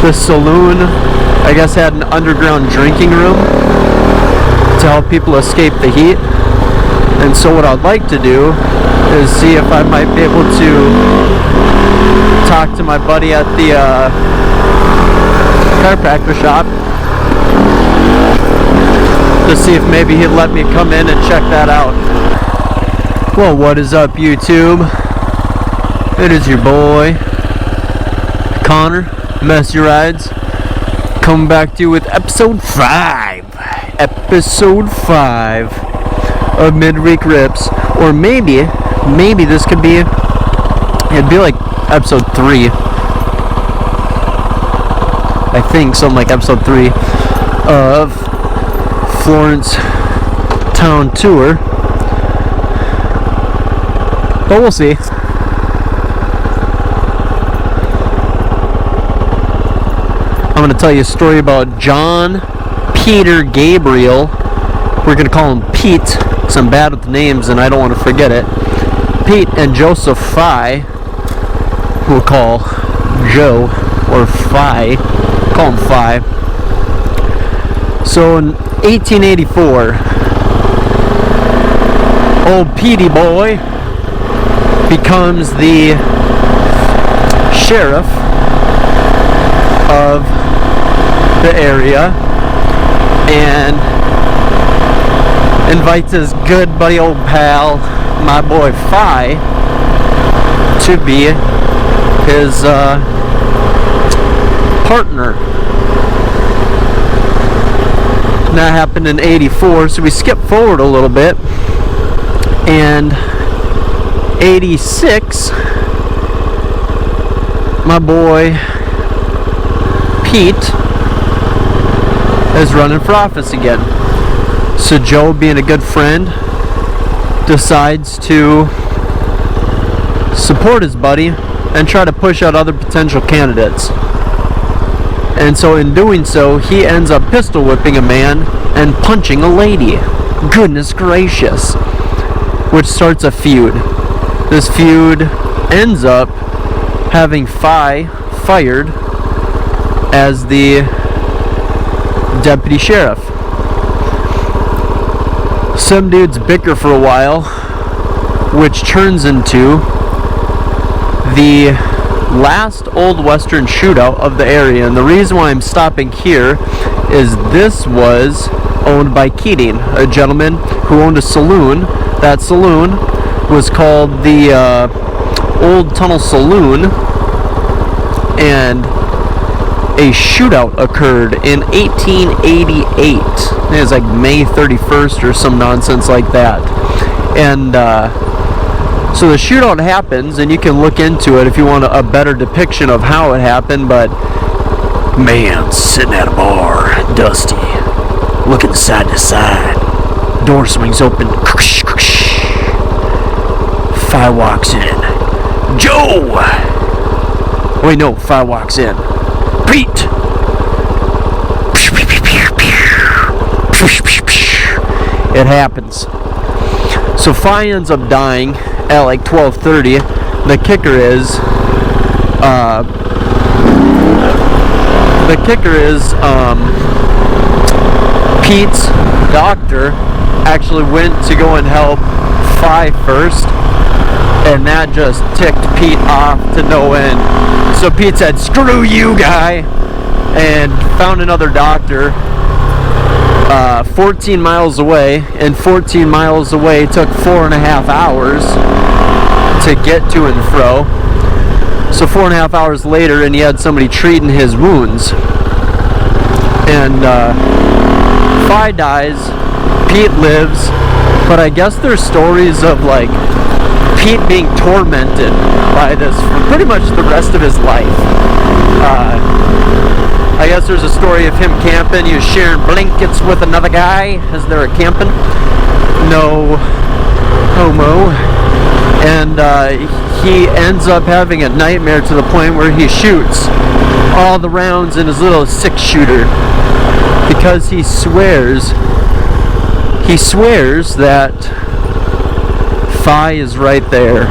The Saloon, I guess, had an underground drinking room to help people escape the heat. And so what I'd like to do is see if I might be able to talk to my buddy at the chiropractor shop to see if maybe he'd let me come in and check that out. Well, what is up, YouTube? It is your boy Connor, Messy Rides, coming back to you with episode 5 of Midweek Rips. Or maybe this could be, it'd be like episode 3, I think, something like episode 3 of Florence Town Tour, but we'll see. I'm going to tell you a story about John Peter Gabriel. We're going to call him Pete because I'm bad with the names and I don't want to forget it. Pete and Joseph Phi, who we'll call Joe or Phi. Call him Phi. So in 1884, old Petey boy becomes the sheriff of the area and invites his good buddy old pal, my boy Phi, to be his partner. That happened in 84, so we skip forward a little bit, and 86, my boy Pete is running for office again. So Joe, being a good friend, decides to support his buddy and try to push out other potential candidates. And so in doing so, he ends up pistol whipping a man and punching a lady. Goodness gracious. Which starts a feud. This feud ends up having Phi fired as the deputy sheriff. Some dudes bicker for a while, which turns into the last old western shootout of the area. And the reason why I'm stopping here is this was owned by Keating, a gentleman who owned a saloon. That saloon was called the Old Tunnel Saloon, and a shootout occurred in 1888. It was like May 31st or some nonsense like that. And so the shootout happens, and you can look into it if you want a better depiction of how it happened. But man, sitting at a bar, dusty, looking side to side, door swings open, Phi walks in. Joe! Wait, no, Phi walks in. Pete! It happens. So Phi ends up dying at like 12:30. The kicker is Pete's doctor actually went to go and help Phi first, and that just ticked Pete off to no end. So Pete said, "Screw you, guy," and found another doctor 14 miles away, and 14 miles away took 4.5 hours to get to and fro. So 4.5 hours later, and he had somebody treating his wounds. And Phi dies, Pete lives, but I guess there's stories of like Pete being tormented by this for pretty much the rest of his life. I guess there's a story of him camping. He was sharing blankets with another guy as they were camping. No homo. And he ends up having a nightmare to the point where he shoots all the rounds in his little 6-shooter because he swears that Phi is right there.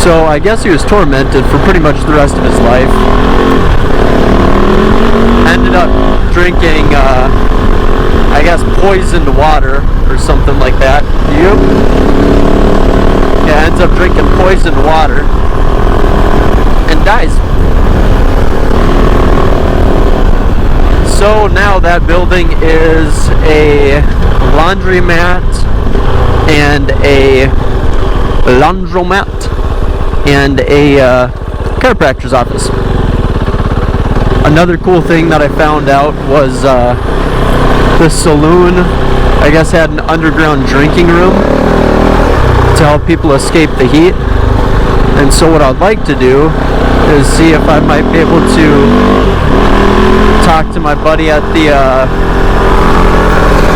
So I guess he was tormented for pretty much the rest of his life. Ended up drinking, I guess, poisoned water or something like that. Yep. Yeah, ends up drinking poisoned water and dies. So now that building is a laundromat and a chiropractor's office. Another cool thing that I found out was the Saloon, I guess, had an underground drinking room to help people escape the heat. And so what I'd like to do is see if I might be able to talk to my buddy at the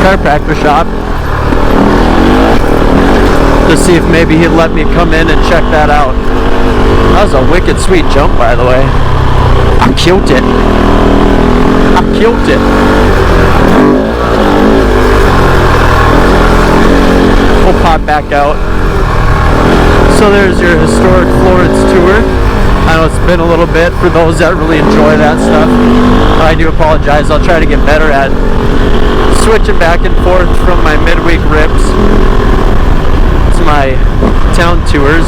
chiropractor shop to see if maybe he'd let me come in and check that out. That was a wicked sweet jump, by the way. I killed it. I killed it. We'll pop back out. So there's your historic Florence tour. I know it's been a little bit for those that really enjoy that stuff. I do apologize. I'll try to get better at switching back and forth from my midweek rips to my town tours.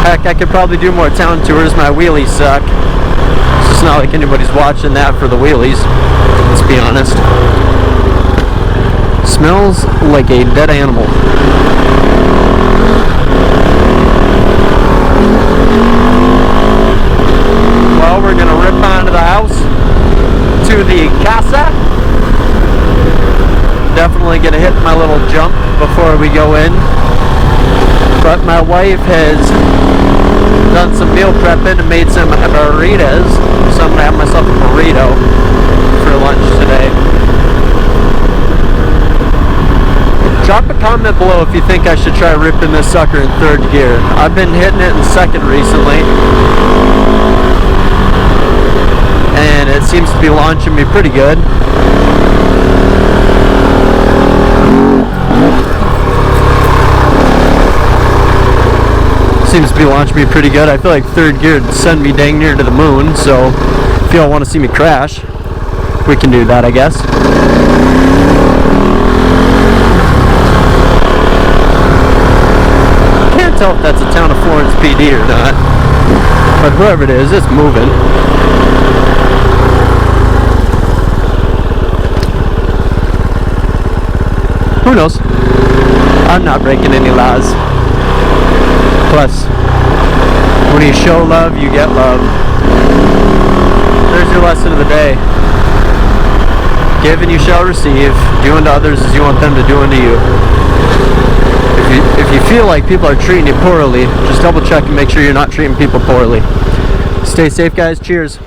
Heck, I could probably do more town tours. My wheelies suck. It's just not like anybody's watching that for the wheelies. Let's be honest. Smells like a dead animal. Well, we're gonna rip onto the house to the casa. Definitely gonna hit my little jump before we go in. But my wife has done some meal prepping and made some burritos, so I'm gonna have myself a burrito for lunch today. Drop a comment below if you think I should try ripping this sucker in third gear. I've been hitting it in second recently, and it seems to be launching me pretty good. Seems to be launching me pretty good. I feel like third gear would send me dang near to the moon, so if y'all want to see me crash, we can do that, I guess. Can't tell if that's a town of Florence PD or not, but whoever it is, it's moving. Who knows? I'm not breaking any laws. Plus, when you show love, you get love. There's your lesson of the day. Give and you shall receive. Do unto others as you want them to do unto you. If you feel like people are treating you poorly, just double check and make sure you're not treating people poorly. Stay safe, guys. Cheers.